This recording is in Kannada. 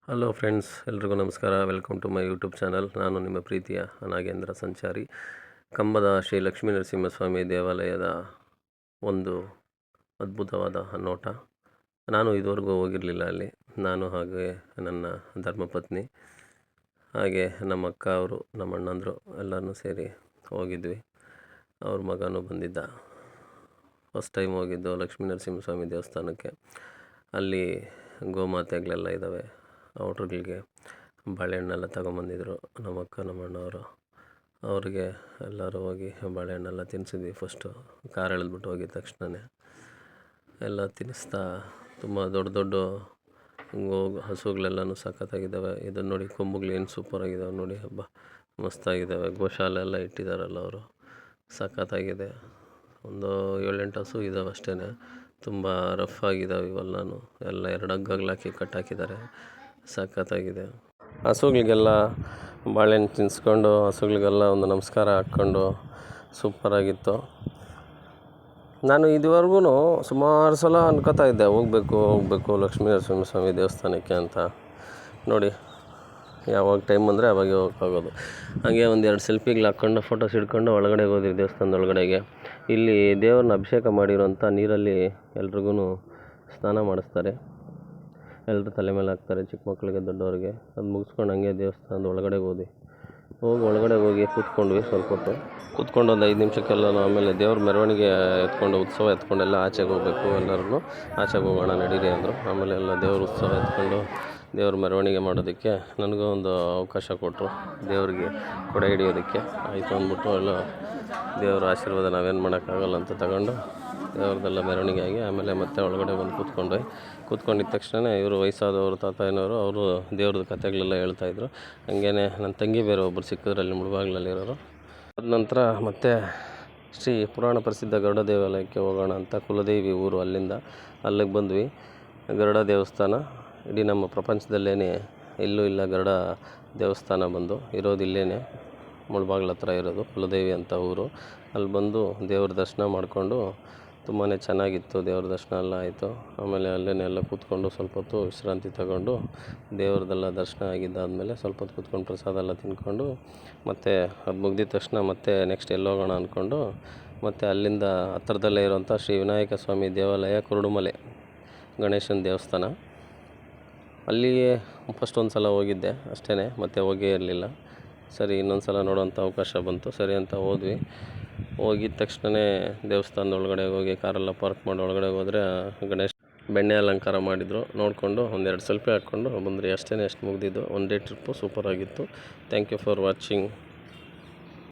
ಹಲೋ ಫ್ರೆಂಡ್ಸ್, ಎಲ್ರಿಗೂ ನಮಸ್ಕಾರ. Welcome to my YouTube channel. ನಾನು ನಿಮ್ಮ ಪ್ರೀತಿಯ ನಾಗೇಂದ್ರ ಸಂಚಾರಿ. ಕಂಬದ ಶ್ರೀ ಲಕ್ಷ್ಮೀ ನರಸಿಂಹಸ್ವಾಮಿ ದೇವಾಲಯದ ಒಂದು ಅದ್ಭುತವಾದ ನೋಟ. ನಾನು ಇದುವರೆಗೂ ಹೋಗಿರಲಿಲ್ಲ ಅಲ್ಲಿ. ನಾನು ಹಾಗೆ ನನ್ನ ಧರ್ಮಪತ್ನಿ ಹಾಗೆ ನಮ್ಮ ಅಕ್ಕ ಅವರು, ನಮ್ಮ ಅಣ್ಣಂದರು ಎಲ್ಲರೂ ಸೇರಿ ಹೋಗಿದ್ವಿ. ಅವ್ರ ಮಗನೂ ಬಂದಿದ್ದ. ಫಸ್ಟ್ ಟೈಮ್ ಹೋಗಿದ್ದು ಲಕ್ಷ್ಮೀ ನರಸಿಂಹಸ್ವಾಮಿ ದೇವಸ್ಥಾನಕ್ಕೆ. ಅಲ್ಲಿ ಗೋಮಾತೆಗಳೆಲ್ಲ ಇದ್ದಾವೆ. ಔಟ್ರುಗಳಿಗೆ ಬಾಳೆಹಣ್ಣೆಲ್ಲ ತಗೊಂಬಂದಿದ್ರು ನಮ್ಮ ಅಕ್ಕ, ನಮ್ಮ ಅಣ್ಣವರು. ಅವ್ರಿಗೆ ಎಲ್ಲರೂ ಹೋಗಿ ಬಾಳೆಹಣ್ಣೆಲ್ಲ ತಿನ್ನಿಸಿದ್ವಿ. ಫಸ್ಟು ಕಾರ್ ಎಳೆದ್ಬಿಟ್ಟು ಹೋಗಿದ ತಕ್ಷಣವೇ ಎಲ್ಲ ತಿನ್ನಿಸ್ತಾ, ತುಂಬ ದೊಡ್ಡ ದೊಡ್ಡ ಹಸುಗಳೆಲ್ಲನೂ ಸಖತ್ತಾಗಿದ್ದಾವೆ. ಇದನ್ನು ನೋಡಿ, ಕೊಂಬುಗಳು ಏನು ಸೂಪರಾಗಿದ್ದಾವೆ ನೋಡಿ, ಹಬ್ಬ ಮಸ್ತಾಗಿದ್ದಾವೆ. ಗೋಶಾಲೆ ಎಲ್ಲ ಇಟ್ಟಿದ್ದಾರಲ್ಲ ಅವರು, ಸಖತ್ತಾಗಿದೆ. ಒಂದು 7-8 ಹಸು ಇದ್ದಾವೆ ಅಷ್ಟೇ. ತುಂಬ ರಫ್ ಆಗಿದ್ದಾವೆ ಇವೆಲ್ಲನೂ. ಎಲ್ಲ 2 ಹಗ್ಗಗಳಾಕಿ ಕಟ್ಟಾಕಿದ್ದಾರೆ. ಸಖತ್ತಾಗಿದೆ. ಹಸುಗಳಿಗೆಲ್ಲ ಬಾಳೆಹಣ್ಣು ತಿನ್ನಿಸ್ಕೊಂಡು ಹಸುಗಳಿಗೆಲ್ಲ ಒಂದು ನಮಸ್ಕಾರ ಹಾಕ್ಕೊಂಡು ಸೂಪರಾಗಿತ್ತು. ನಾನು ಇದುವರೆಗೂ ಸುಮಾರು ಸಲ ಅನ್ಕೋತಾ ಇದ್ದೆ ಹೋಗಬೇಕು ಲಕ್ಷ್ಮೀ ನರಸಿಂಹಸ್ವಾಮಿ ದೇವಸ್ಥಾನಕ್ಕೆ ಅಂತ. ನೋಡಿ, ಯಾವಾಗ ಟೈಮ್ ಬಂದರೆ ಅವಾಗ ಹೋಗೋಕ್ಕಾಗೋದು. ಹಾಗೆ ಒಂದು 2 ಸೆಲ್ಫಿಗಳು ಹಾಕ್ಕೊಂಡು ಫೋಟೋಸ್ ಹಿಡ್ಕೊಂಡು ಒಳಗಡೆ ಹೋದ್ವಿ ದೇವಸ್ಥಾನದ ಒಳಗಡೆಗೆ. ಇಲ್ಲಿ ದೇವ್ರನ್ನ ಅಭಿಷೇಕ ಮಾಡಿರೋಂಥ ನೀರಲ್ಲಿ ಎಲ್ರಿಗೂ ಸ್ನಾನ ಮಾಡಿಸ್ತಾರೆ. ಎಲ್ಲರೂ ತಲೆ ಮೇಲೆ ಹಾಕ್ತಾರೆ, ಚಿಕ್ಕ ಮಕ್ಕಳಿಗೆ ದೊಡ್ಡವ್ರಿಗೆ. ಅದು ಮುಗಿಸ್ಕೊಂಡು ಹಂಗೆ ದೇವಸ್ಥಾನದ ಒಳಗಡೆ ಒಳಗಡೆ ಹೋಗಿ ಕೂತ್ಕೊಂಡ್ವಿ. ಸ್ವಲ್ಪ ಹೊತ್ತು ಕೂತ್ಕೊಂಡು ಒಂದು 5 ನಿಮಿಷಕ್ಕೆಲ್ಲ ಆಮೇಲೆ ದೇವ್ರ ಮೆರವಣಿಗೆ ಉತ್ಸವ ಎತ್ಕೊಂಡೆಲ್ಲ ಆಚೆಗೆ ಹೋಗಬೇಕು. ಎಲ್ಲರೂ ಆಚೆಗೆ ಹೋಗೋಣ ನಡೀರಿ ಅಂದರು. ಆಮೇಲೆ ಎಲ್ಲ ದೇವ್ರ ಉತ್ಸವ ಎತ್ಕೊಂಡು ದೇವ್ರ ಮೆರವಣಿಗೆ ಮಾಡೋದಕ್ಕೆ ನನಗೂ ಒಂದು ಅವಕಾಶ ಕೊಟ್ಟರು, ದೇವ್ರಿಗೆ ಕೊಡೆ ಹಿಡಿಯೋದಕ್ಕೆ. ಆಯಿತು ಅಂದ್ಬಿಟ್ಟು ಎಲ್ಲ ದೇವ್ರ ಆಶೀರ್ವಾದ ನಾವೇನು ಮಾಡೋಕ್ಕಾಗಲ್ಲ ಅಂತ ತಗೊಂಡು ದೇವ್ರದ್ದೆಲ್ಲ ಮೆರವಣಿಗೆ ಆಗಿ ಆಮೇಲೆ ಮತ್ತೆ ಒಳಗಡೆ ಬಂದು ಕೂತ್ಕೊಂಡಿದ್ದ ತಕ್ಷಣ ಇವರು ವಯಸ್ಸಾದವರು, ತಾತ ಏನವರು, ಅವರು ದೇವ್ರದ್ದು ಕಥೆಗಳೆಲ್ಲ ಹೇಳ್ತಾಯಿದ್ರು. ಹಂಗೇ ನನ್ನ ತಂಗಿ ಬೇರೆ ಒಬ್ಬರು ಸಿಕ್ಕಿದ್ರಲ್ಲಿ ಮುಳುಬಾಗ್ಲಲ್ಲಿರೋರು. ಅದ ನಂತರ ಮತ್ತೆ ಶ್ರೀ ಪುರಾಣ ಪ್ರಸಿದ್ಧ ಗರುಡ ದೇವಾಲಯಕ್ಕೆ ಹೋಗೋಣ ಅಂತ, ಕುಲದೇವಿ ಊರು, ಅಲ್ಲಿಗೆ ಬಂದ್ವಿ. ಗರುಡ ದೇವಸ್ಥಾನ ಇಡೀ ನಮ್ಮ ಪ್ರಪಂಚದಲ್ಲೇ ಎಲ್ಲೂ ಇಲ್ಲ. ಗರುಡ ದೇವಸ್ಥಾನ ಬಂದು ಇರೋದು ಇಲ್ಲೇ ಮುಳುಬಾಗ್ಲ ಹತ್ರ ಇರೋದು, ಕುಲದೇವಿ ಅಂತ ಊರು. ಅಲ್ಲಿ ಬಂದು ದೇವ್ರ ದರ್ಶನ ಮಾಡಿಕೊಂಡು ತುಂಬಾ ಚೆನ್ನಾಗಿತ್ತು. ದೇವ್ರ ದರ್ಶನ ಎಲ್ಲ ಆಯಿತು. ಆಮೇಲೆ ಅಲ್ಲೇ ಎಲ್ಲ ಕೂತ್ಕೊಂಡು ಸ್ವಲ್ಪ ಹೊತ್ತು ವಿಶ್ರಾಂತಿ ತಗೊಂಡು ದೇವ್ರದ್ದೆಲ್ಲ ದರ್ಶನ ಆಗಿದ್ದಾದಮೇಲೆ ಸ್ವಲ್ಪ ಹೊತ್ತು ಕೂತ್ಕೊಂಡು ಪ್ರಸಾದ ಎಲ್ಲ ತಿಂದ್ಕೊಂಡು ಮತ್ತು ಅದು ಮುಗ್ದಿದ ತಕ್ಷಣ ಮತ್ತೆ ನೆಕ್ಸ್ಟ್ ಎಲ್ಲೋಗೋಣ ಅಂದ್ಕೊಂಡು ಮತ್ತು ಅಲ್ಲಿಂದ ಹತ್ರದಲ್ಲೇ ಇರೋಂಥ ಶ್ರೀ ವಿನಾಯಕ ಸ್ವಾಮಿ ದೇವಾಲಯ, ಕುರುಡುಮಲೆ ಗಣೇಶನ ದೇವಸ್ಥಾನ. ಅಲ್ಲಿಗೆ ಫಸ್ಟ್ ಒಂದು ಸಲ ಹೋಗಿದ್ದೆ ಅಷ್ಟೇ, ಮತ್ತೆ ಹೋಗೇ ಇರಲಿಲ್ಲ. ಸರಿ, ಇನ್ನೊಂದು ಸಲ ನೋಡೋಂಥ ಅವಕಾಶ ಬಂತು, ಸರಿ ಅಂತ ಹೋಗಿದ ತಕ್ಷಣವೇ ದೇವಸ್ಥಾನದ ಒಳಗಡೆ ಹೋಗಿ ಕಾರೆಲ್ಲ ಪಾರ್ಕ್ ಮಾಡಿ ಒಳಗಡೆ ಹೋದರೆ ಗಣೇಶ ಬೆಣ್ಣೆ ಅಲಂಕಾರ ಮಾಡಿದರು. ನೋಡಿಕೊಂಡು ಒಂದು 2 ಸೆಲ್ಫಿ ಹಾಕ್ಕೊಂಡು ಬಂದ್ರಿ ಅಷ್ಟೇ. ಅಷ್ಟು ಮುಗಿದಿದ್ದು 1 ಡೇ ಟ್ರಿಪ್ಪು. ಸೂಪರಾಗಿತ್ತು. Thank you for watching.